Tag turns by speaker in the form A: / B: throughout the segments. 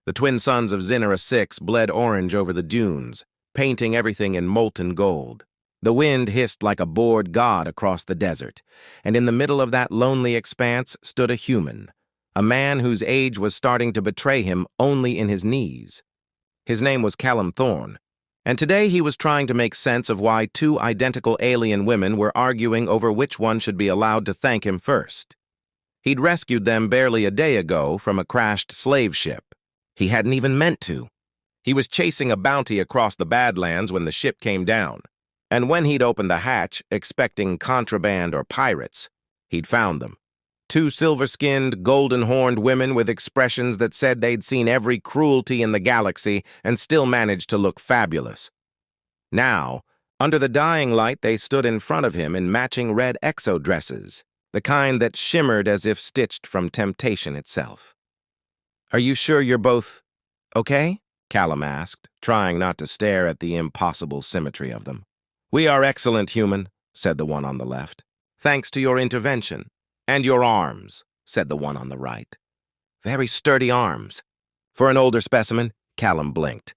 A: The twin suns of Zinera 6 bled orange over the dunes, painting everything in molten gold. The wind hissed like a bored god across the desert, and in the middle of that lonely expanse stood a human, a man whose age was starting to betray him only in his knees. His name was Calem Thorne, and today he was trying to make sense of why two identical alien women were arguing over which one should be allowed to thank him first. He'd rescued them barely a day ago from a crashed slave ship. He hadn't even meant to. He was chasing a bounty across the Badlands when the ship came down, and when he'd opened the hatch, expecting contraband or pirates, he'd found them. Two silver-skinned, golden-horned women with expressions that said they'd seen every cruelty in the galaxy and still managed to look fabulous. Now, under the dying light, they stood in front of him in matching red exo-dresses, the kind that shimmered as if stitched from temptation itself. "Are you sure you're both okay?" Calem asked, trying not to stare at the impossible symmetry of them. "We are excellent, human," said the one on the left. "Thanks to your intervention. "And your arms," said the one on the right. "Very sturdy arms." For an older specimen, Calem blinked.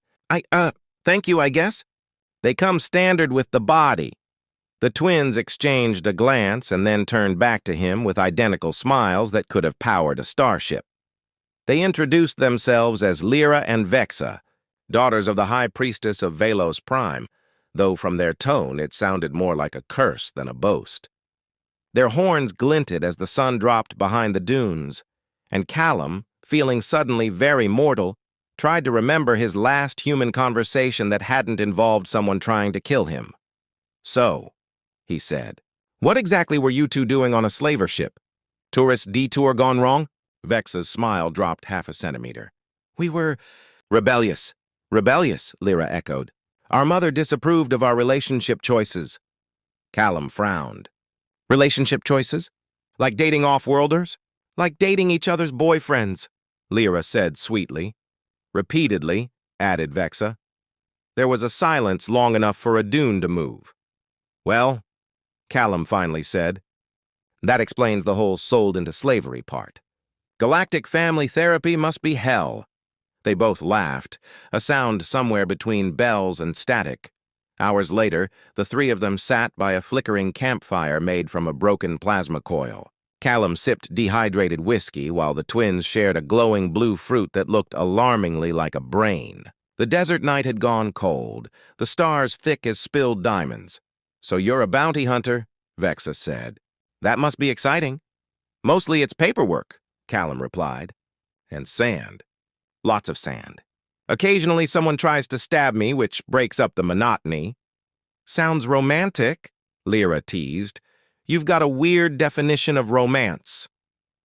A: Thank you, I guess." "They come standard with the body." The twins exchanged a glance and then turned back to him with identical smiles that could have powered a starship. They introduced themselves as Lyra and Vexa, daughters of the High Priestess of Velos Prime, though from their tone it sounded more like a curse than a boast. Their horns glinted as the sun dropped behind the dunes, and Calem, feeling suddenly very mortal, tried to remember his last human conversation that hadn't involved someone trying to kill him. "So," he said, "what exactly were you two doing on a slaver ship? Tourist detour gone wrong?" Vexa's smile dropped half a centimeter. "We were rebellious." "Rebellious," Lyra echoed. "Our mother disapproved of our relationship choices." Calem frowned. "Relationship choices? Like dating off-worlders? Like dating each other's boyfriends," Lyra said sweetly. "Repeatedly," added Vexa. There was a silence long enough for a dune to move. "Well," Calem finally said, "that explains the whole sold into slavery part. Galactic family therapy must be hell." They both laughed, a sound somewhere between bells and static. Hours later, the three of them sat by a flickering campfire made from a broken plasma coil. Calem sipped dehydrated whiskey while the twins shared a glowing blue fruit that looked alarmingly like a brain. The desert night had gone cold, the stars thick as spilled diamonds. "So you're a bounty hunter," Vexa said. "That must be exciting." "Mostly it's paperwork," Calem replied. "And sand. Lots of sand. Occasionally someone tries to stab me, which breaks up the monotony." "Sounds romantic," Lyra teased. "You've got a weird definition of romance."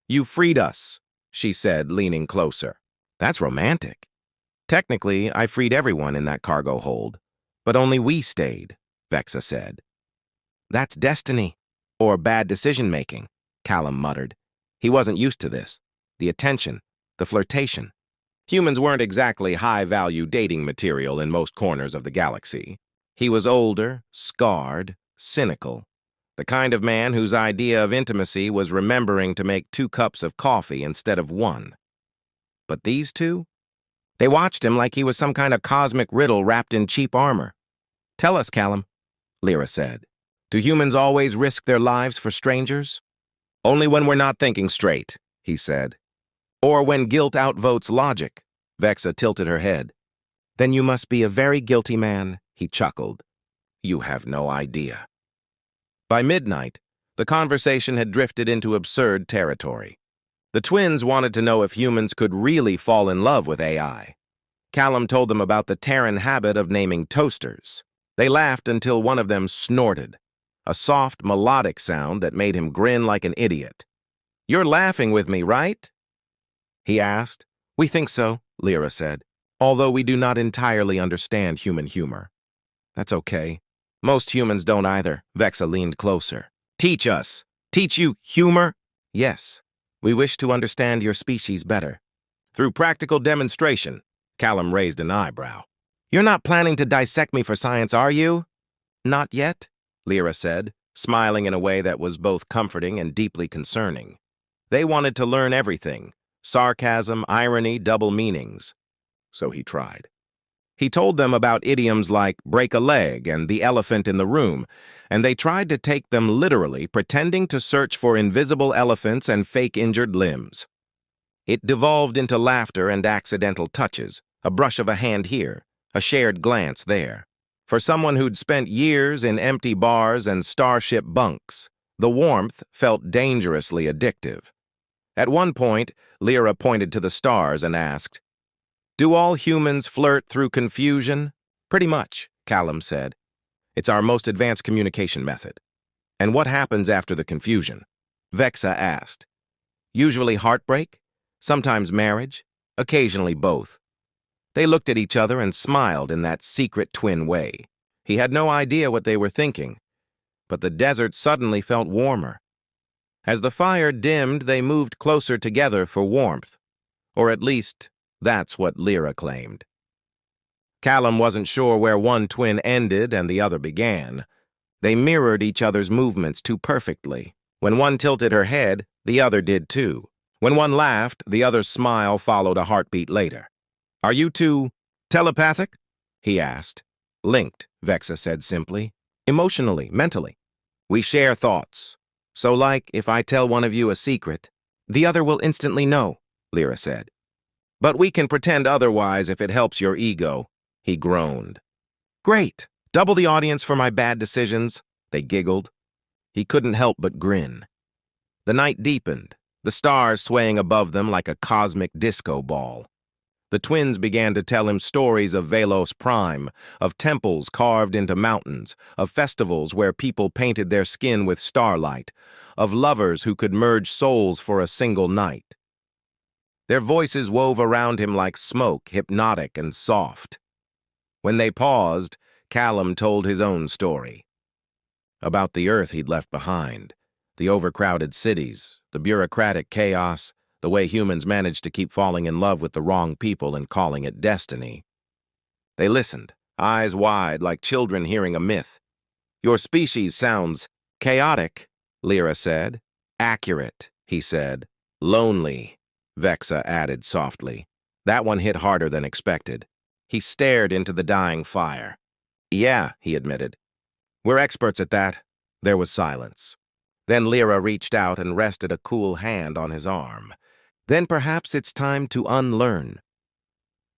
A: "You freed us," she said, leaning closer. "That's romantic." "Technically, I freed everyone in that cargo hold, but only we stayed," Vexa said. "That's destiny, or bad decision-making," Calem muttered. He wasn't used to this. The attention, the flirtation. Humans weren't exactly high-value dating material in most corners of the galaxy. He was older, scarred, cynical, the kind of man whose idea of intimacy was remembering to make 2 cups of coffee instead of 1. But these two? They watched him like he was some kind of cosmic riddle wrapped in cheap armor. "Tell us, Calem," Lyra said. "Do humans always risk their lives for strangers?" "Only when we're not thinking straight," he said. "Or when guilt outvotes logic." Vexa tilted her head. "Then you must be a very guilty man," he chuckled. "You have no idea." By midnight, the conversation had drifted into absurd territory. The twins wanted to know if humans could really fall in love with AI. Calem told them about the Terran habit of naming toasters. They laughed until one of them snorted, a soft, melodic sound that made him grin like an idiot. "You're laughing with me, right?" he asked. "We think so," Lyra said, "although we do not entirely understand human humor." "That's okay. Most humans don't either." Vexa leaned closer. "Teach us. Teach you humor?" "Yes. We wish to understand your species better." "Through practical demonstration." Calem raised an eyebrow. "You're not planning to dissect me for science, are you?" "Not yet," Lyra said, smiling in a way that was both comforting and deeply concerning. They wanted to learn everything: sarcasm, irony, double meanings. so he tried. He told them about idioms like break a leg and the elephant in the room, and they tried to take them literally, pretending to search for invisible elephants and fake injured limbs. It devolved into laughter and accidental touches, a brush of a hand here, a shared glance there. For someone who'd spent years in empty bars and starship bunks, the warmth felt dangerously addictive. At one point, Lyra pointed to the stars and asked, "Do all humans flirt through confusion?" "Pretty much," Calem said. "It's our most advanced communication method." "And what happens after the confusion?" Vexa asked. "Usually heartbreak, sometimes marriage, occasionally both." They looked at each other and smiled in that secret twin way. He had no idea what they were thinking, but the desert suddenly felt warmer. As the fire dimmed, they moved closer together for warmth, or at least that's what Lyra claimed. Calem wasn't sure where one twin ended and the other began. They mirrored each other's movements too perfectly. When one tilted her head, the other did too. When one laughed, the other's smile followed a heartbeat later. "Are you two telepathic?" he asked. "Linked," Vexa said simply. "Emotionally, mentally. We share thoughts. So like, if I tell one of you a secret, the other will instantly know," Lyra said. "But we can pretend otherwise if it helps your ego," he groaned. "Great! Double the audience for my bad decisions," they giggled. He couldn't help but grin. The night deepened, the stars swaying above them like a cosmic disco ball. The twins began to tell him stories of Velos Prime, of temples carved into mountains, of festivals where people painted their skin with starlight, of lovers who could merge souls for a single night. Their voices wove around him like smoke, hypnotic and soft. When they paused, Calem told his own story. About the Earth he'd left behind, the overcrowded cities, the bureaucratic chaos, the way humans managed to keep falling in love with the wrong people and calling it destiny. They listened, eyes wide like children hearing a myth. "Your species sounds chaotic," Lyra said. "Accurate," he said. "Lonely," Vexa added softly. That one hit harder than expected. He stared into the dying fire. "Yeah," he admitted. "We're experts at that." There was silence. Then Lyra reached out and rested a cool hand on his arm. "Then perhaps it's time to unlearn."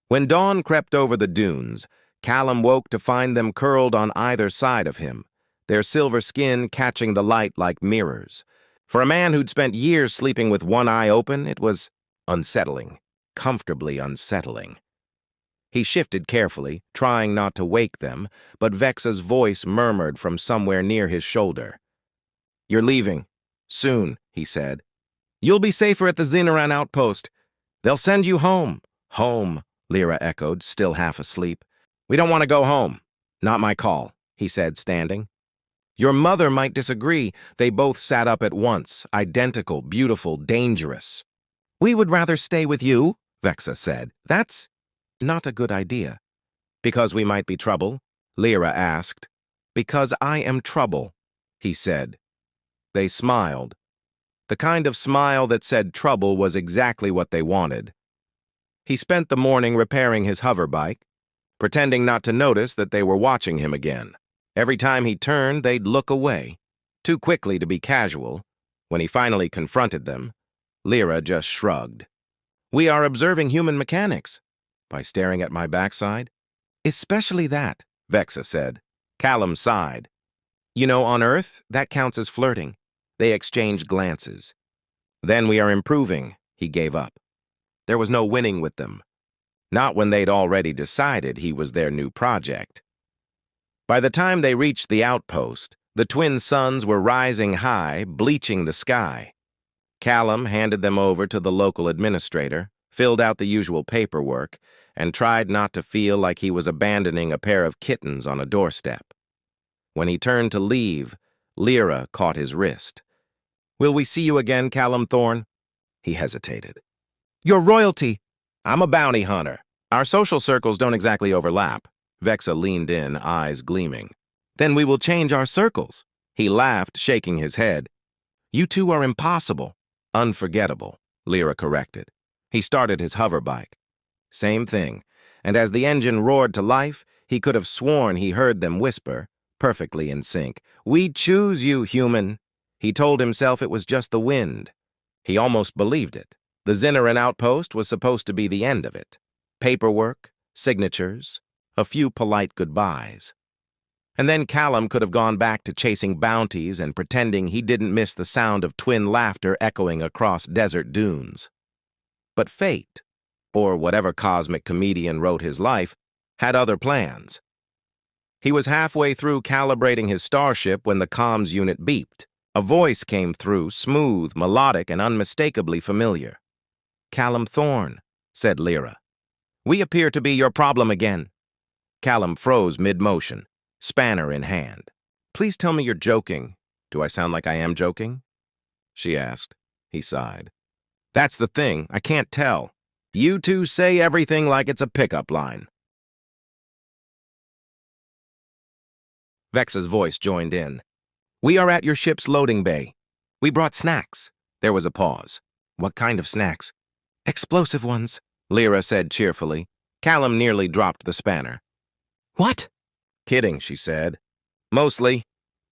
A: When dawn crept over the dunes, Calem woke to find them curled on either side of him, their silver skin catching the light like mirrors. For a man who'd spent years sleeping with one eye open, it was unsettling, comfortably unsettling. He shifted carefully, trying not to wake them, but Vexa's voice murmured from somewhere near his shoulder. "You're leaving. Soon," he said. "You'll be safer at the Xenaran outpost. They'll send you home." "Home," Lyra echoed, still half asleep. "We don't want to go home." "Not my call," he said, standing. "Your mother might disagree." They both sat up at once, identical, beautiful, dangerous. "We would rather stay with you," Vexa said. "That's not a good idea." "Because we might be trouble?" Lyra asked. "Because I am trouble," he said. They smiled. The kind of smile that said trouble was exactly what they wanted. He spent the morning repairing his hover bike, pretending not to notice that they were watching him again. Every time he turned, they'd look away, too quickly to be casual. When he finally confronted them, Lyra just shrugged. "We are observing human mechanics." "By staring at my backside?" "Especially that," Vexa said. Calem sighed. "You know, on Earth, that counts as flirting." They exchanged glances. "Then we are improving," he gave up. There was no winning with them. Not when they'd already decided he was their new project. By the time they reached the outpost, the twin suns were rising high, bleaching the sky. Calem handed them over to the local administrator, filled out the usual paperwork, and tried not to feel like he was abandoning a pair of kittens on a doorstep. When he turned to leave, Lyra caught his wrist. "Will we see you again, Calem Thorne?" He hesitated. "Your royalty." "I'm a bounty hunter. Our social circles don't exactly overlap." Vexa leaned in, eyes gleaming. "Then we will change our circles." He laughed, shaking his head. "You two are impossible." "Unforgettable," Lyra corrected. He started his hover bike. "Same thing. and as the engine roared to life, he could have sworn he heard them whisper, perfectly in sync, "We choose you, human." He told himself it was just the wind. He almost believed it. The Zinneran outpost was supposed to be the end of it. Paperwork, signatures, a few polite goodbyes. And then Calem could have gone back to chasing bounties and pretending he didn't miss the sound of twin laughter echoing across desert dunes. But fate, or whatever cosmic comedian wrote his life, had other plans. He was halfway through calibrating his starship when the comms unit beeped. A voice came through, smooth, melodic, and unmistakably familiar. "Calem Thorne," said Lyra. "We appear to be your problem again." Calem froze mid-motion, spanner in hand. "Please tell me you're joking." "Do I sound like I am joking?" she asked. He sighed. "That's the thing, I can't tell. You two say everything like it's a pickup line." Vexa's voice joined in. "We are at your ship's loading bay. We brought snacks." There was a pause. "What kind of snacks?" "Explosive ones," Lyra said cheerfully. Calem nearly dropped the spanner. "What?" "Kidding," she said. "Mostly."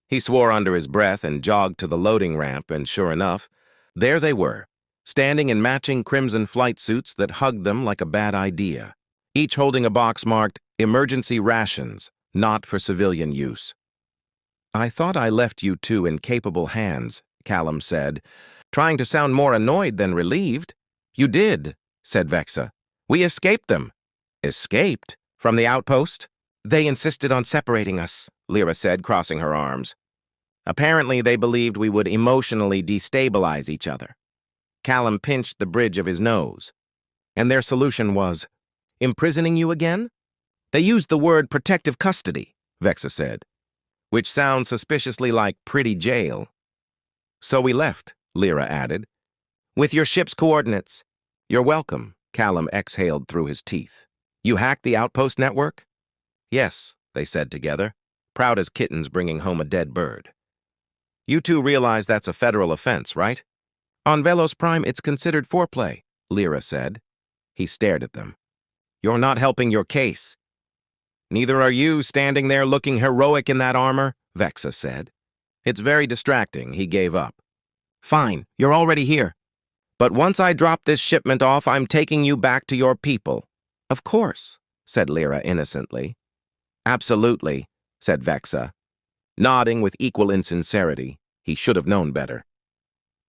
A: He swore under his breath and jogged to the loading ramp, and sure enough, there they were, standing in matching crimson flight suits that hugged them like a bad idea, each holding a box marked "Emergency Rations, not for civilian use." "I thought I left you two in capable hands," Calem said, trying to sound more annoyed than relieved. "You did," said Vexa. "We escaped them." "Escaped? From the outpost?" "They insisted on separating us," Lyra said, crossing her arms. "Apparently they believed we would emotionally destabilize each other." Calem pinched the bridge of his nose. "And their solution was imprisoning you again?" "They used the word protective custody," Vexa said, "which sounds suspiciously like pretty jail." "So we left," Lyra added, "with your ship's coordinates." "You're welcome," Calem exhaled through his teeth. "You hacked the outpost network?" "Yes," they said together, proud as kittens bringing home a dead bird. "You two realize that's a federal offense, right?" "On Velos Prime, it's considered foreplay," Lyra said. He stared at them. "You're not helping your case." "Neither are you, standing there looking heroic in that armor," Vexa said. "It's very distracting," he gave up. "Fine, you're already here. But once I drop this shipment off, I'm taking you back to your people." "Of course," said Lyra innocently. "Absolutely," said Vexa, nodding with equal insincerity. He should have known better.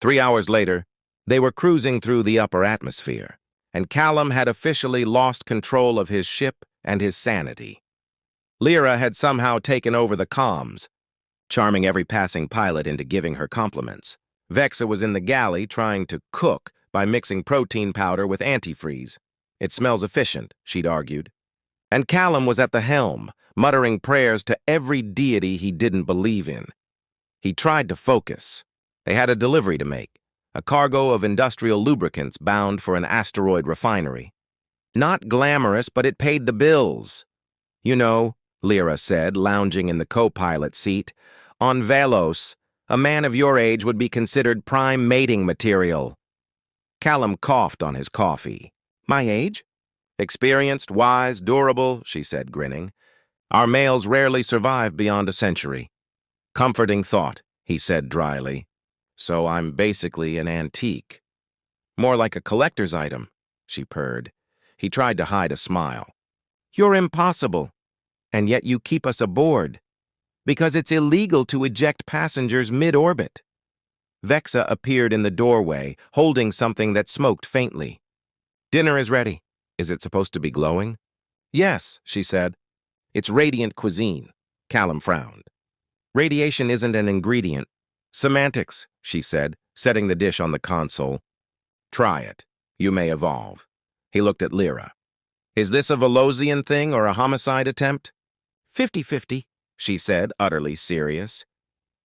A: 3 hours later, they were cruising through the upper atmosphere, and Calem had officially lost control of his ship and his sanity. Lyra had somehow taken over the comms, charming every passing pilot into giving her compliments. Vexa was in the galley trying to cook by mixing protein powder with antifreeze. "It smells efficient," she'd argued. And Calem was at the helm, muttering prayers to every deity he didn't believe in. He tried to focus. They had a delivery to make, a cargo of industrial lubricants bound for an asteroid refinery. Not glamorous, but it paid the bills. "You know," Lyra said, lounging in the co-pilot seat, "on Velos, a man of your age would be considered prime mating material." Calem coughed on his coffee. "My age?" "Experienced, wise, durable," she said, grinning. "Our males rarely survive beyond a century." "Comforting thought," he said dryly. "So I'm basically an antique." "More like a collector's item," she purred. He tried to hide a smile. "You're impossible. And yet you keep us aboard. Because it's illegal to eject passengers mid-orbit." Vexa appeared in the doorway, holding something that smoked faintly. "Dinner is ready. Is it supposed to be glowing?" "Yes," she said. "It's radiant cuisine." Calem frowned. "Radiation isn't an ingredient." "Semantics," she said, setting the dish on the console. "Try it. You may evolve." He looked at Lyra. "Is this a Velosian thing or a homicide attempt?" 50-50, she said, utterly serious.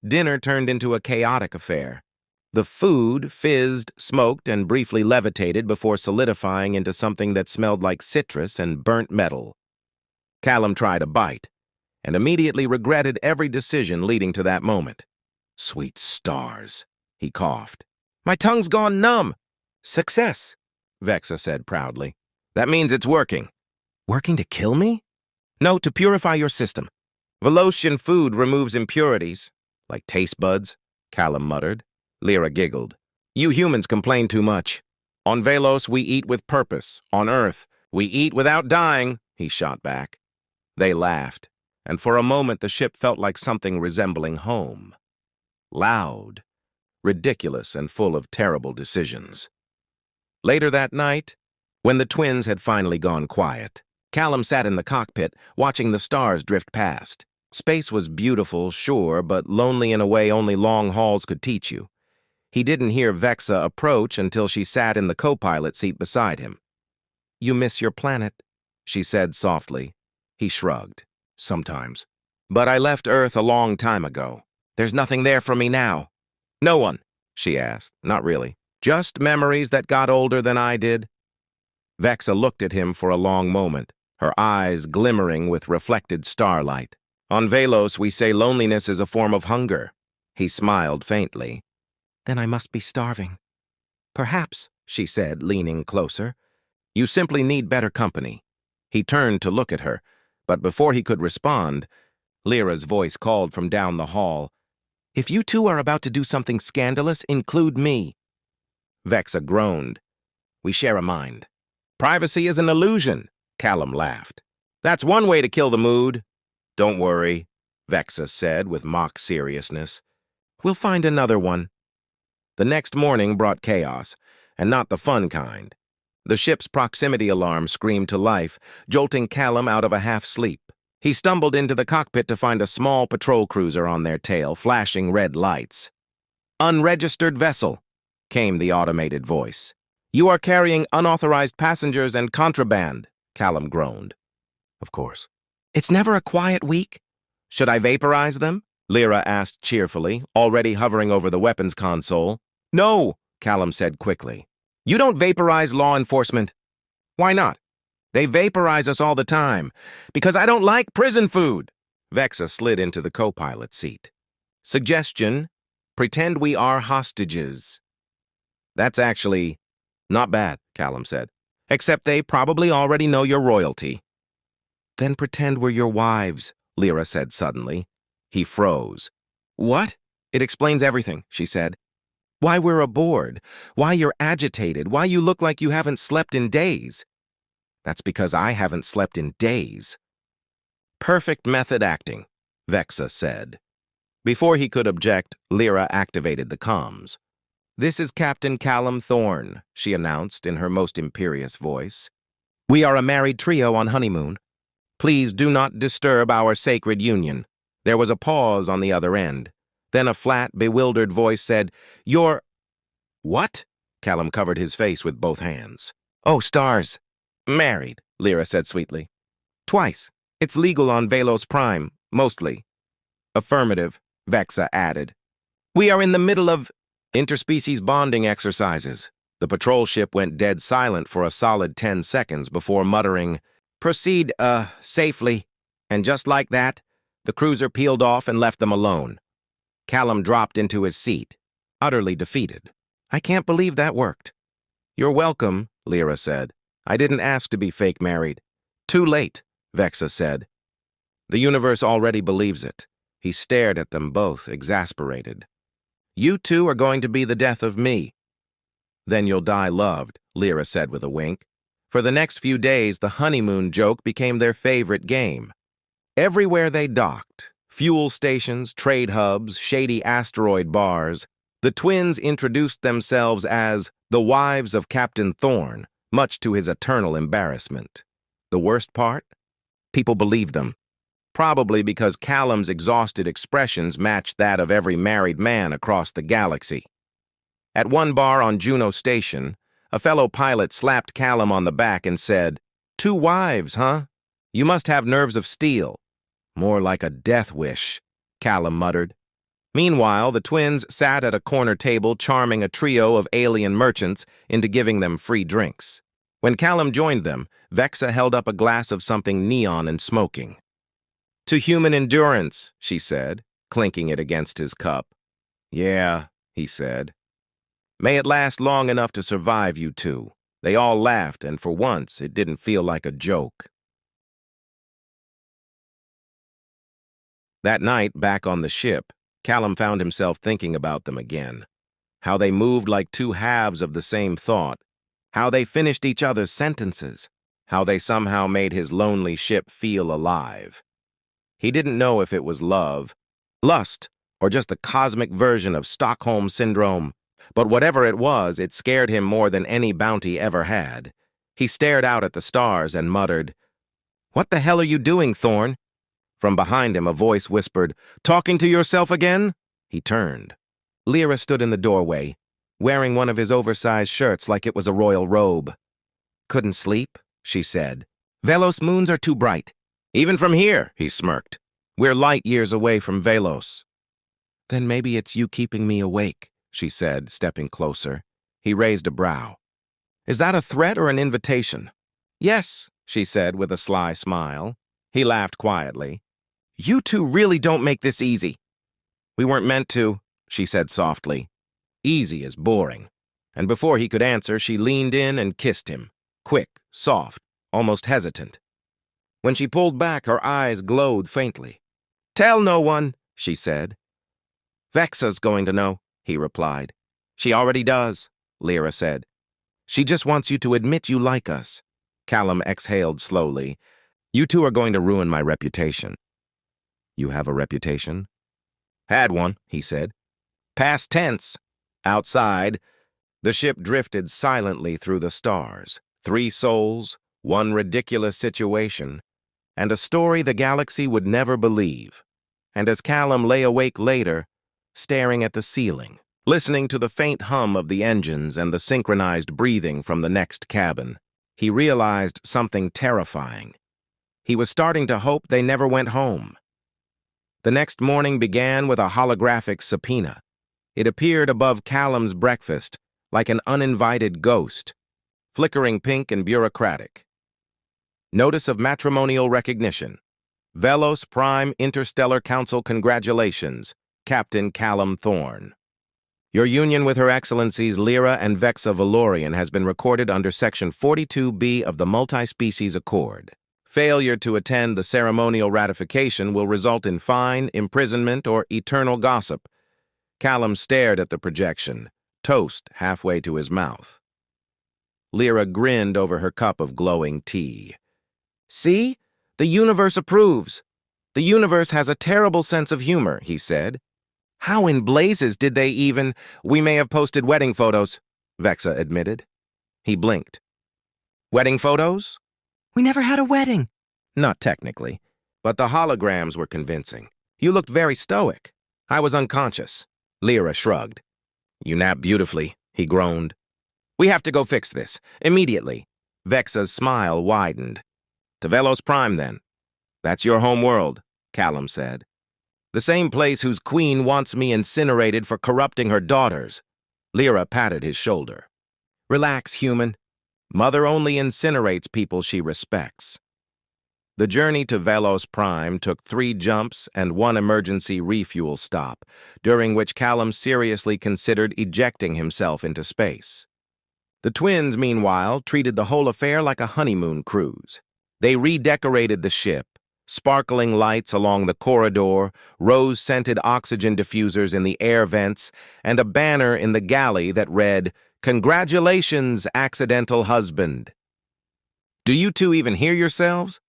A: Dinner turned into a chaotic affair. The food fizzed, smoked, and briefly levitated before solidifying into something that smelled like citrus and burnt metal. Calem tried a bite, and immediately regretted every decision leading to that moment. "Sweet stars," he coughed. "My tongue's gone numb." "Success," Vexa said proudly. "That means it's working." Working to kill me? No, to purify your system. Velosian food removes impurities, like taste buds, Calem muttered. Lyra giggled. You humans complain too much. On Velos, we eat with purpose. On Earth, we eat without dying, he shot back. They laughed, and for a moment the ship felt like something resembling home. Loud, ridiculous, and full of terrible decisions. Later that night, when the twins had finally gone quiet, Calem sat in the cockpit, watching the stars drift past. Space was beautiful, sure, but lonely in a way only long hauls could teach you. He didn't hear Vexa approach until she sat in the co-pilot seat beside him. You miss your planet, she said softly. He shrugged. Sometimes. But I left Earth a long time ago. There's nothing there for me now. No one, she asked. Not really. Just memories that got older than I did. Vexa looked at him for a long moment, her eyes glimmering with reflected starlight. On Velos, we say loneliness is a form of hunger. He smiled faintly. Then I must be starving. Perhaps, she said, leaning closer. You simply need better company. He turned to look at her, but before he could respond, Lyra's voice called from down the hall. If you two are about to do something scandalous, include me. Vexa groaned. We share a mind. Privacy is an illusion, Calem laughed. That's one way to kill the mood. Don't worry, Vexa said with mock seriousness. We'll find another one. The next morning brought chaos, and not the fun kind. The ship's proximity alarm screamed to life, jolting Calem out of a half-sleep. He stumbled into the cockpit to find a small patrol cruiser on their tail, flashing red lights. Unregistered vessel, came the automated voice. You are carrying unauthorized passengers and contraband, Calem groaned. Of course. It's never a quiet week. Should I vaporize them? Lyra asked cheerfully, already hovering over the weapons console. No, Calem said quickly. You don't vaporize law enforcement. Why not? They vaporize us all the time. Because I don't like prison food. Vexa slid into the co-pilot seat. Suggestion, pretend we are hostages. That's actually not bad, Calem said. Except they probably already know your royalty. Then pretend we're your wives, Lyra said suddenly. He froze. What? It explains everything, she said. Why we're aboard, why you're agitated, why you look like you haven't slept in days. That's because I haven't slept in days. Perfect method acting, Vexa said. Before he could object, Lyra activated the comms. This is Captain Calem Thorne, she announced in her most imperious voice. We are a married trio on honeymoon. Please do not disturb our sacred union. There was a pause on the other end. Then a flat, bewildered voice said, You're... What? Calem covered his face with both hands. Oh, stars. Married, Lyra said sweetly. Twice. It's legal on Velos Prime, mostly. Affirmative, Vexa added. We are in the middle of interspecies bonding exercises. The patrol ship went dead silent for a solid 10 seconds before muttering, Proceed, safely. And just like that, the cruiser peeled off and left them alone. Calem dropped into his seat, utterly defeated. I can't believe that worked. You're welcome, Lyra said. I didn't ask to be fake married. Too late, Vexa said. The universe already believes it. He stared at them both, exasperated. You two are going to be the death of me. Then you'll die loved, Lyra said with a wink. For the next few days, the honeymoon joke became their favorite game. Everywhere they docked, fuel stations, trade hubs, shady asteroid bars, the twins introduced themselves as the wives of Captain Thorne, much to his eternal embarrassment. The worst part? People believed them. Probably because Calem's exhausted expressions matched that of every married man across the galaxy. At one bar on Juno Station, a fellow pilot slapped Calem on the back and said, 2 wives, huh? You must have nerves of steel. More like a death wish, Calem muttered. Meanwhile, the twins sat at a corner table charming a trio of alien merchants into giving them free drinks. When Calem joined them, Vexa held up a glass of something neon and smoking. To human endurance, she said, clinking it against his cup. Yeah, he said. May it last long enough to survive you two. They all laughed, and for once, it didn't feel like a joke. That night, back on the ship, Calem found himself thinking about them again. How they moved like two halves of the same thought. How they finished each other's sentences. How they somehow made his lonely ship feel alive. He didn't know if it was love, lust, or just the cosmic version of Stockholm Syndrome. But whatever it was, it scared him more than any bounty ever had. He stared out at the stars and muttered, "What the hell are you doing, Thorn?" From behind him, a voice whispered, "Talking to yourself again?" He turned. Lyra stood in the doorway, wearing one of his oversized shirts like it was a royal robe. "Couldn't sleep?" she said. "Velos moons are too bright." "Even from here," he smirked. "We're light years away from Velos." "Then maybe it's you keeping me awake," she said, stepping closer. He raised a brow. "Is that a threat or an invitation?" "Yes," she said with a sly smile. He laughed quietly. "You two really don't make this easy." "We weren't meant to," she said softly. "Easy is boring." And before he could answer, she leaned in and kissed him. Quick, soft, almost hesitant. When she pulled back, her eyes glowed faintly. "Tell no one," she said. "Vexa's going to know," he replied. "She already does," Lyra said. "She just wants you to admit you like us." Calem exhaled slowly. "You two are going to ruin my reputation." "You have a reputation?" "Had one," he said. "Past tense." Outside, the ship drifted silently through the stars. 3 souls, 1 ridiculous situation, and a story the galaxy would never believe. And as Calem lay awake later, staring at the ceiling, listening to the faint hum of the engines and the synchronized breathing from the next cabin, he realized something terrifying. He was starting to hope they never went home. The next morning began with a holographic subpoena. It appeared above Calem's breakfast like an uninvited ghost, flickering pink and bureaucratic. Notice of matrimonial recognition. Velos Prime Interstellar Council congratulations, Captain Calem Thorn. Your union with Her Excellencies Lyra and Vexa Velorian has been recorded under Section 42B of the Multi-Species Accord. Failure to attend the ceremonial ratification will result in fine, imprisonment, or eternal gossip. Calem stared at the projection, toast halfway to his mouth. Lyra grinned over her cup of glowing tea. "See? The universe approves. The universe has a terrible sense of humor," he said. "How in blazes did they even—" "We may have posted wedding photos," Vexa admitted. He blinked. "Wedding photos?" "We never had a wedding." "Not technically, but the holograms were convincing. You looked very stoic." "I was unconscious." Lyra shrugged. "You napped beautifully," he groaned. "We have to go fix this, immediately." Vexa's smile widened. "To Velos Prime, then." "That's your home world," Calem said. "The same place whose queen wants me incinerated for corrupting her daughters." Lyra patted his shoulder. "Relax, human. Mother only incinerates people she respects." The journey to Velos Prime took 3 jumps and 1 emergency refuel stop, during which Calem seriously considered ejecting himself into space. The twins, meanwhile, treated the whole affair like a honeymoon cruise. They redecorated the ship, sparkling lights along the corridor, rose-scented oxygen diffusers in the air vents, and a banner in the galley that read, "Congratulations, accidental husband." "Do you two even hear yourselves?"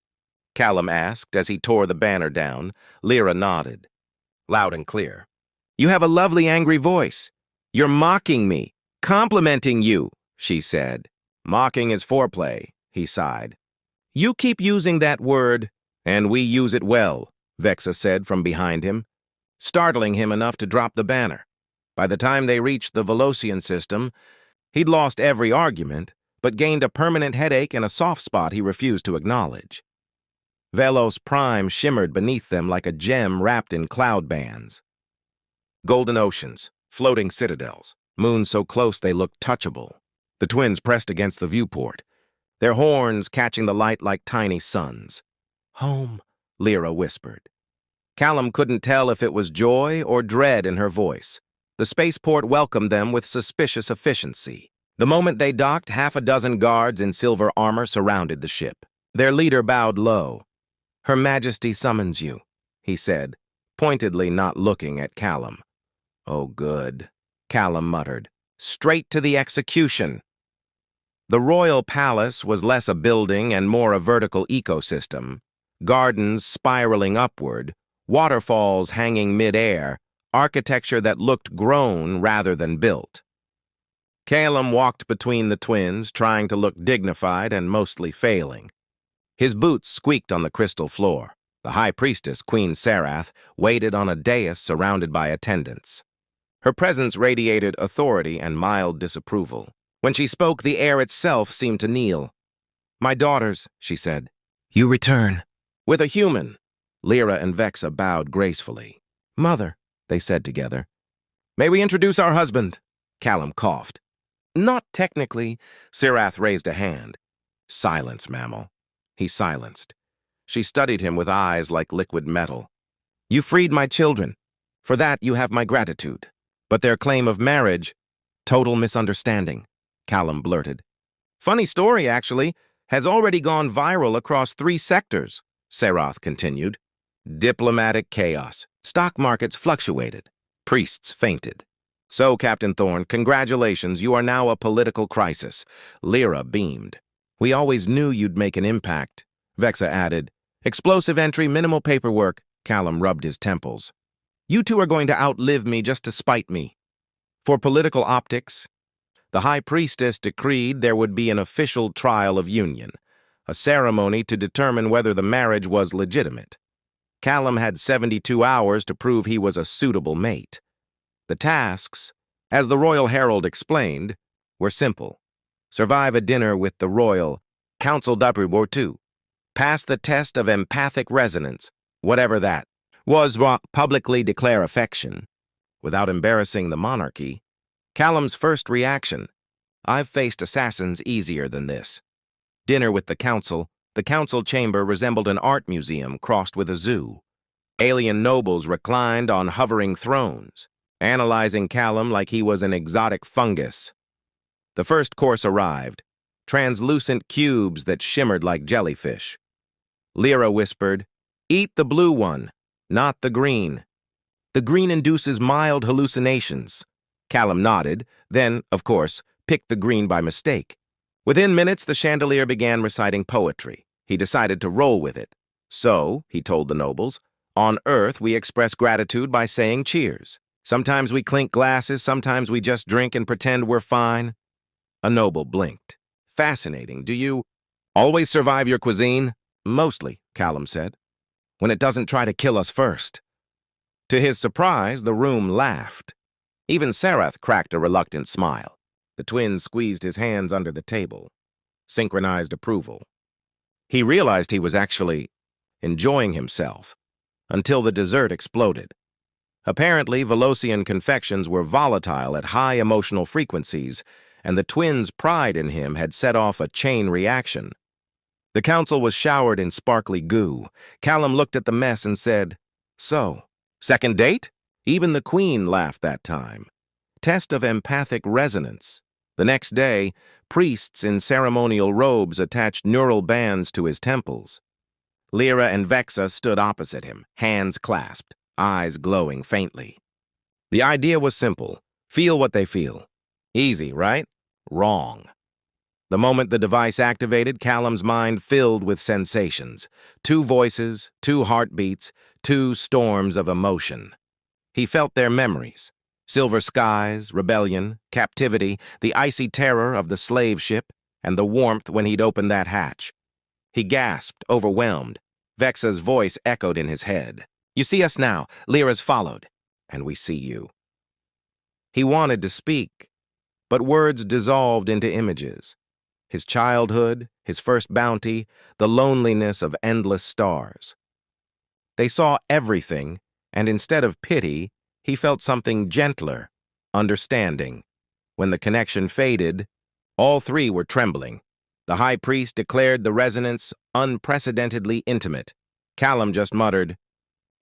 A: Calem asked as he tore the banner down. Lyra nodded. "Loud and clear." "You have a lovely angry voice. You're mocking me, complimenting you," she said. "Mocking is foreplay," he sighed. "You keep using that word, and we use it well," Vexa said from behind him, startling him enough to drop the banner. By the time they reached the Velosian system, he'd lost every argument, but gained a permanent headache and a soft spot he refused to acknowledge. Velos Prime shimmered beneath them like a gem wrapped in cloud bands. Golden oceans, floating citadels, moons so close they looked touchable. The twins pressed against the viewport, their horns catching the light like tiny suns. "Home," Lyra whispered. Calem couldn't tell if it was joy or dread in her voice. The spaceport welcomed them with suspicious efficiency. The moment they docked, 6 guards in silver armor surrounded the ship. Their leader bowed low. "Her Majesty summons you," he said, pointedly not looking at Calem. "Oh, good," Calem muttered. "Straight to the execution." The royal palace was less a building and more a vertical ecosystem. Gardens spiraling upward, waterfalls hanging mid-air, architecture that looked grown rather than built. Calem walked between the twins, trying to look dignified and mostly failing. His boots squeaked on the crystal floor. The high priestess, Queen Sarath, waited on a dais surrounded by attendants. Her presence radiated authority and mild disapproval. When she spoke, the air itself seemed to kneel. "My daughters," she said. "You return." "With a human." Lyra and Vexa bowed gracefully. "Mother," they said together. "May we introduce our husband?" Calem coughed. "Not technically." Sarath raised a hand. "Silence, mammal." He silenced. She studied him with eyes like liquid metal. "You freed my children. For that you have my gratitude. But their claim of marriage, total misunderstanding," Calem blurted. "Funny story, actually, has already gone viral across 3 sectors," Sarath continued. Diplomatic chaos. Stock markets fluctuated. Priests fainted. "So, Captain Thorne, congratulations, you are now a political crisis." Lyra beamed. "We always knew you'd make an impact," Vexa added. "Explosive entry, minimal paperwork." Calem rubbed his temples. "You two are going to outlive me just to spite me." For political optics, the high priestess decreed there would be an official trial of union, a ceremony to determine whether the marriage was legitimate. Calem had 72 hours to prove he was a suitable mate. The tasks, as the Royal Herald explained, were simple. Survive a dinner with the royal, counsel d'Abribor too. Pass the test of empathic resonance, whatever that was, publicly declare affection. Without embarrassing the monarchy, Calem's first reaction, "I've faced assassins easier than this." Dinner with the council chamber resembled an art museum crossed with a zoo. Alien nobles reclined on hovering thrones, analyzing Calem like he was an exotic fungus. The first course arrived, translucent cubes that shimmered like jellyfish. Lyra whispered, "Eat the blue one, not the green. The green induces mild hallucinations." Calem nodded, then, of course, picked the green by mistake. Within minutes, the chandelier began reciting poetry. He decided to roll with it. "So," he told the nobles, "on Earth we express gratitude by saying cheers. Sometimes we clink glasses, sometimes we just drink and pretend we're fine." A noble blinked. "Fascinating. Do you always survive your cuisine?" "Mostly," Calem said. "When it doesn't try to kill us first." To his surprise, the room laughed. Even Sarath cracked a reluctant smile. The twin squeezed his hands under the table. Synchronized approval. He realized he was actually enjoying himself, until the dessert exploded. Apparently, Velosian confections were volatile at high emotional frequencies, and the twins' pride in him had set off a chain reaction. The council was showered in sparkly goo. Calem looked at the mess and said, "So, second date?" Even the queen laughed that time. Test of empathic resonance. The next day, priests in ceremonial robes attached neural bands to his temples. Lyra and Vexa stood opposite him, hands clasped, eyes glowing faintly. The idea was simple. Feel what they feel. Easy, right? Wrong. The moment the device activated, Calem's mind filled with sensations. 2 voices, 2 heartbeats, 2 storms of emotion. He felt their memories. Silver skies, rebellion, captivity, the icy terror of the slave ship, and the warmth when he'd opened that hatch. He gasped, overwhelmed. Vexa's voice echoed in his head. "You see us now. Lyra's followed. And we see you." He wanted to speak, but words dissolved into images. His childhood, his first bounty, the loneliness of endless stars. They saw everything, and instead of pity, he felt something gentler, understanding. When the connection faded, all 3 were trembling. The high priest declared the resonance unprecedentedly intimate. Calem just muttered,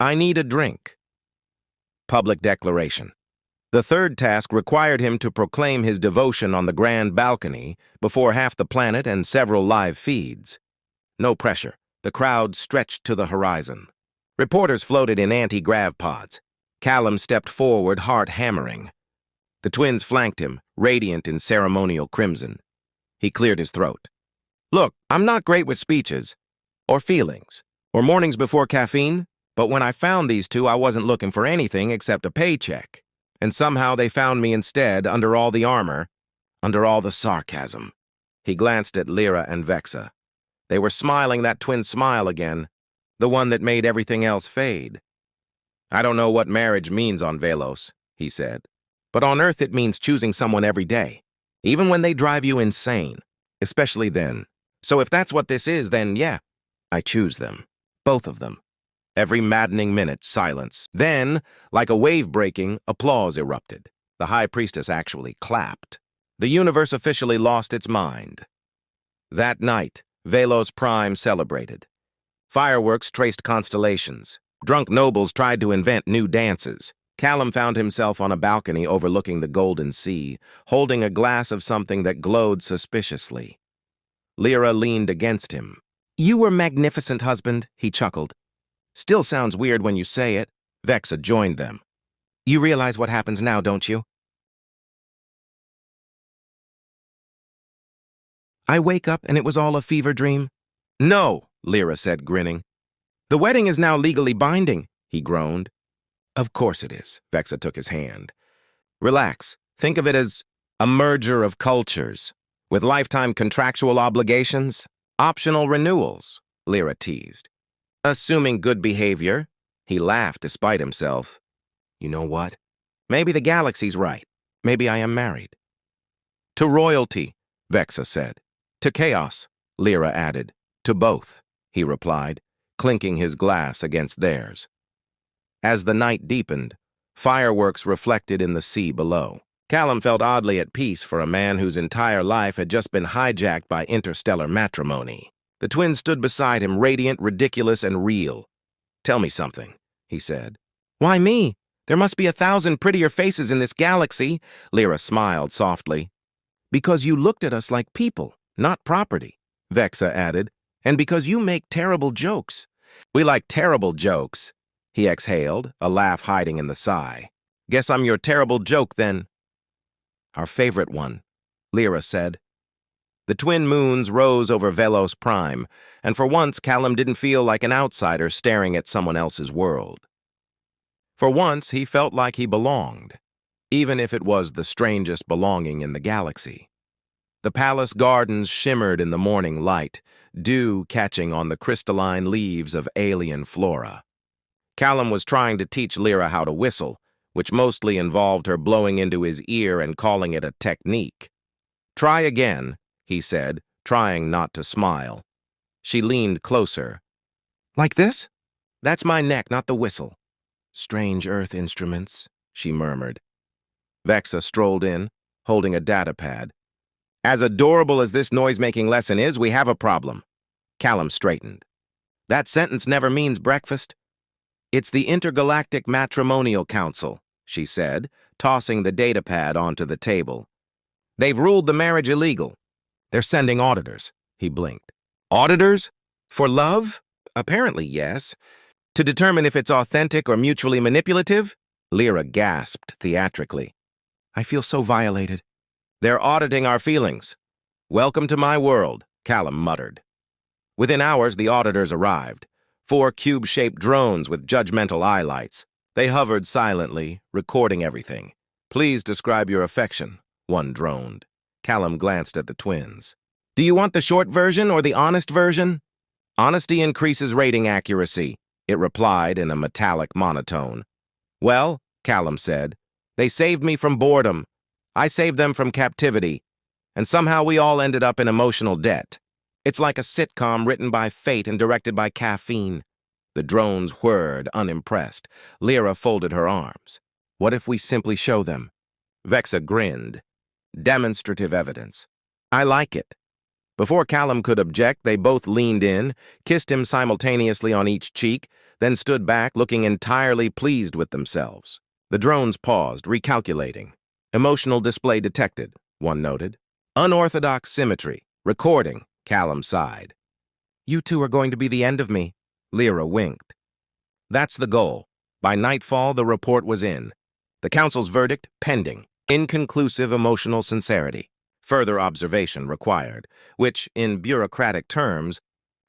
A: "I need a drink." Public declaration. The third task required him to proclaim his devotion on the grand balcony before half the planet and several live feeds. No pressure. The crowd stretched to the horizon. Reporters floated in anti-grav pods. Calem stepped forward, heart hammering. The twins flanked him, radiant in ceremonial crimson. He cleared his throat. Look, I'm not great with speeches, or feelings, or mornings before caffeine, but when I found these two, I wasn't looking for anything except a paycheck. And somehow they found me instead, under all the armor, under all the sarcasm. He glanced at Lyra and Vexa. They were smiling that twin smile again, the one that made everything else fade. I don't know what marriage means on Velos, he said, but on Earth it means choosing someone every day, even when they drive you insane, especially then. So if that's what this is, then yeah, I choose them, both of them. Every maddening minute, silence. Then, like a wave breaking, applause erupted. The High Priestess actually clapped. The universe officially lost its mind. That night, Velos Prime celebrated. Fireworks traced constellations. Drunk nobles tried to invent new dances. Calem found himself on a balcony overlooking the golden sea, holding a glass of something that glowed suspiciously. Lyra leaned against him. You were magnificent, husband, he chuckled. Still sounds weird when you say it. Vexa joined them. You realize what happens now, don't you? I wake up and it was all a fever dream. No, Lyra said, grinning. The wedding is now legally binding, he groaned. Of course it is, Vexa took his hand. Relax. Think of it as a merger of cultures, with lifetime contractual obligations, optional renewals, Lyra teased. Assuming good behavior, he laughed despite himself. You know what? Maybe the galaxy's right. Maybe I am married. To royalty, Vexa said. To chaos, Lyra added. To both, he replied, clinking his glass against theirs. As the night deepened, fireworks reflected in the sea below. Calem felt oddly at peace for a man whose entire life had just been hijacked by interstellar matrimony. The twins stood beside him, radiant, ridiculous, and real. Tell me something, he said. Why me? There must be 1,000 prettier faces in this galaxy, Lyra smiled softly. Because you looked at us like people, not property, Vexa added, and because you make terrible jokes. We like terrible jokes, he exhaled, a laugh hiding in the sigh. Guess I'm your terrible joke, then. Our favorite one, Lyra said. The twin moons rose over Velos Prime, and for once Calem didn't feel like an outsider staring at someone else's world. For once he felt like he belonged, even if it was the strangest belonging in the galaxy. The palace gardens shimmered in the morning light, dew catching on the crystalline leaves of alien flora. Calem was trying to teach Lyra how to whistle, which mostly involved her blowing into his ear and calling it a technique. Try again, he said, trying not to smile. She leaned closer. Like this? That's my neck, not the whistle. Strange Earth instruments, she murmured. Vexa strolled in, holding a data pad. As adorable as this noise-making lesson is, we have a problem. Calem straightened. That sentence never means breakfast. It's the Intergalactic Matrimonial Council, she said, tossing the data pad onto the table. They've ruled the marriage illegal. They're sending auditors, he blinked. Auditors? For love? Apparently, yes. To determine if it's authentic or mutually manipulative? Lyra gasped theatrically. I feel so violated. They're auditing our feelings. Welcome to my world, Calem muttered. Within hours, the auditors arrived. 4 cube-shaped drones with judgmental eye lights. They hovered silently, recording everything. Please describe your affection, one droned. Calem glanced at the twins. Do you want the short version or the honest version? Honesty increases rating accuracy, it replied in a metallic monotone. Well, Calem said, they saved me from boredom. I saved them from captivity. And somehow we all ended up in emotional debt. It's like a sitcom written by fate and directed by caffeine. The drones whirred, unimpressed. Lyra folded her arms. What if we simply show them? Vexa grinned. Demonstrative evidence. I like it. Before Calem could object, they both leaned in, kissed him simultaneously on each cheek, then stood back, looking entirely pleased with themselves. The drones paused, recalculating. Emotional display detected, one noted. Unorthodox symmetry. Recording, Calem sighed. You two are going to be the end of me, Lyra winked. That's the goal. By nightfall, the report was in. The council's verdict pending. Inconclusive emotional sincerity. Further observation required, which, in bureaucratic terms,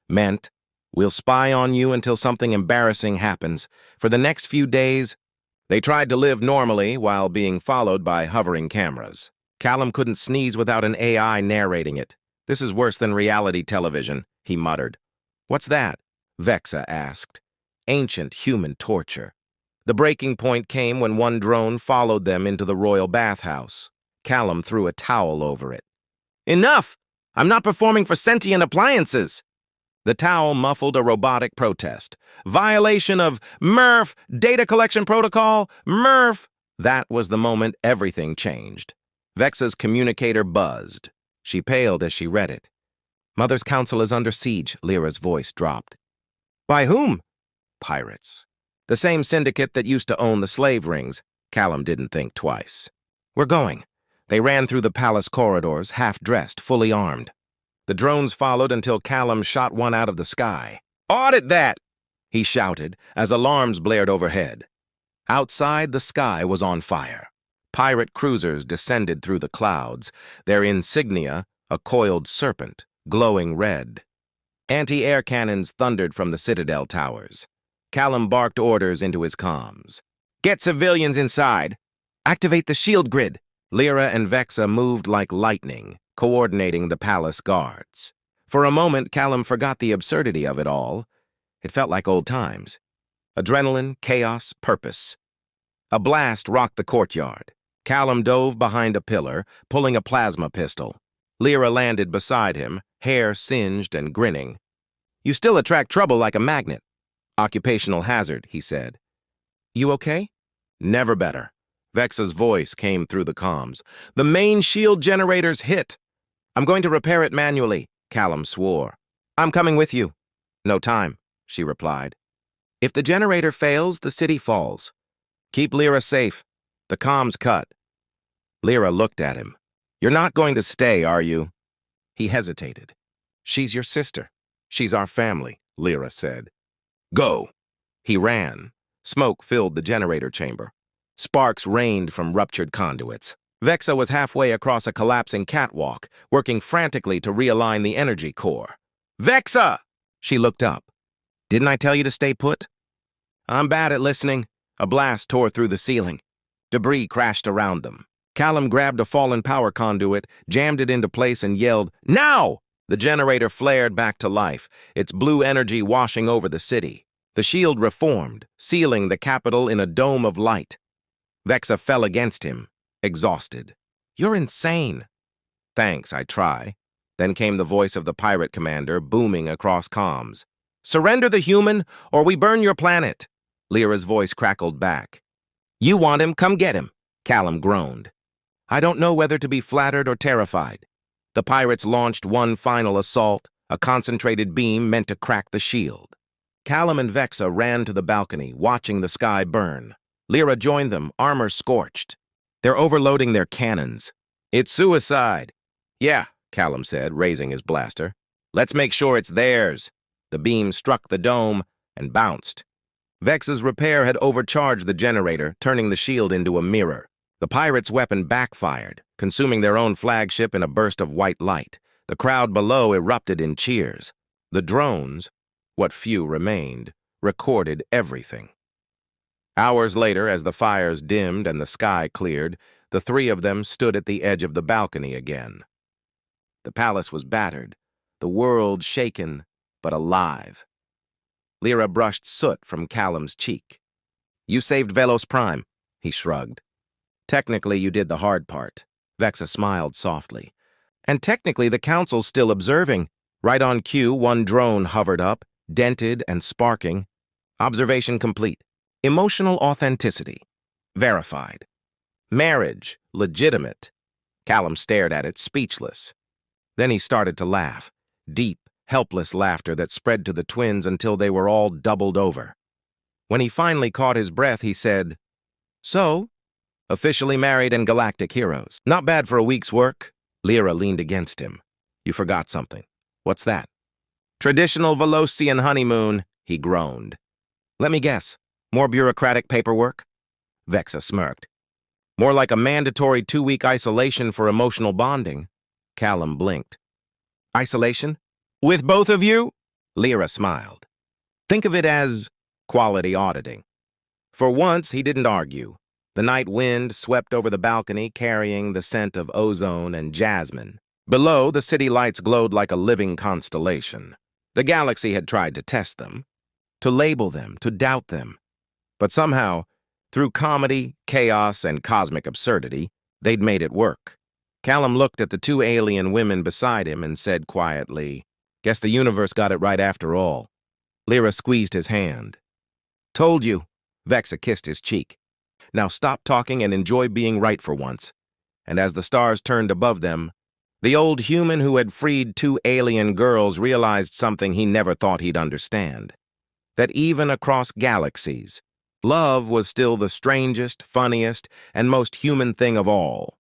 A: meant, we'll spy on you until something embarrassing happens. For the next few days, they tried to live normally while being followed by hovering cameras. Calem couldn't sneeze without an AI narrating it. This is worse than reality television, he muttered. What's that? Vexa asked. Ancient human torture. The breaking point came when one drone followed them into the royal bathhouse. Calem threw a towel over it. Enough! I'm not performing for sentient appliances! The towel muffled a robotic protest. Violation of MRF, data collection protocol, MRF. That was the moment everything changed. Vexa's communicator buzzed. She paled as she read it. Mother's Council is under siege, Lyra's voice dropped. By whom? Pirates. The same syndicate that used to own the slave rings. Calem didn't think twice. We're going. They ran through the palace corridors, half-dressed, fully armed. The drones followed until Calem shot one out of the sky. Audit that! He shouted as alarms blared overhead. Outside, the sky was on fire. Pirate cruisers descended through the clouds, their insignia a coiled serpent, glowing red. Anti-air cannons thundered from the citadel towers. Calem barked orders into his comms. Get civilians inside. Activate the shield grid. Lyra and Vexa moved like lightning, coordinating the palace guards. For a moment, Calem forgot the absurdity of it all. It felt like old times. Adrenaline, chaos, purpose. A blast rocked the courtyard. Calem dove behind a pillar, pulling a plasma pistol. Lyra landed beside him, hair singed and grinning. You still attract trouble like a magnet. Occupational hazard, he said. You okay? Never better. Vexa's voice came through the comms. The main shield generator's hit. I'm going to repair it manually, Calem swore. I'm coming with you. No time, she replied. If the generator fails, the city falls. Keep Lyra safe. The comms cut. Lyra looked at him. You're not going to stay, are you? He hesitated. She's your sister. She's our family, Lyra said. Go. He ran. Smoke filled the generator chamber. Sparks rained from ruptured conduits. Vexa was halfway across a collapsing catwalk, working frantically to realign the energy core. Vexa! She looked up. Didn't I tell you to stay put? I'm bad at listening. A blast tore through the ceiling. Debris crashed around them. Calem grabbed a fallen power conduit, jammed it into place, and yelled, Now! The generator flared back to life, its blue energy washing over the city. The shield reformed, sealing the capital in a dome of light. Vexa fell against him, exhausted. You're insane. Thanks, I try. Then came the voice of the pirate commander, booming across comms. Surrender the human, or we burn your planet. Lyra's voice crackled back. You want him, come get him, Calem groaned. I don't know whether to be flattered or terrified. The pirates launched one final assault, a concentrated beam meant to crack the shield. Calem and Vexa ran to the balcony, watching the sky burn. Lyra joined them, armor scorched. They're overloading their cannons. It's suicide. Yeah, Calem said, raising his blaster. Let's make sure it's theirs. The beam struck the dome and bounced. Vexa's repair had overcharged the generator, turning the shield into a mirror. The pirates' weapon backfired, consuming their own flagship in a burst of white light. The crowd below erupted in cheers. The drones, what few remained, recorded everything. Hours later, as the fires dimmed and the sky cleared, the three of them stood at the edge of the balcony again. The palace was battered, the world shaken, but alive. Lyra brushed soot from Calem's cheek. You saved Velos Prime, he shrugged. Technically, you did the hard part. Vexa smiled softly. And technically, the council's still observing. Right on cue, one drone hovered up, dented and sparking. Observation complete. Emotional authenticity. Verified. Marriage. Legitimate. Calem stared at it, speechless. Then he started to laugh. Deep, helpless laughter that spread to the twins until they were all doubled over. When he finally caught his breath, he said, So, officially married and galactic heroes. Not bad for a week's work. Lyra leaned against him. You forgot something. What's that? Traditional Velosian honeymoon, he groaned. Let me guess. More bureaucratic paperwork? Vexa smirked. More like a mandatory 2-week isolation for emotional bonding. Calem blinked. Isolation? With both of you? Lyra smiled. Think of it as quality auditing. For once, he didn't argue. The night wind swept over the balcony, carrying the scent of ozone and jasmine. Below, the city lights glowed like a living constellation. The galaxy had tried to test them, to label them, to doubt them. But somehow, through comedy, chaos, and cosmic absurdity, they'd made it work. Calem looked at the 2 alien women beside him and said quietly, "Guess the universe got it right after all." Lyra squeezed his hand. "Told you." Vexa kissed his cheek. "Now stop talking and enjoy being right for once." And as the stars turned above them, the old human who had freed 2 alien girls realized something he never thought he'd understand. That even across galaxies, love was still the strangest, funniest, and most human thing of all.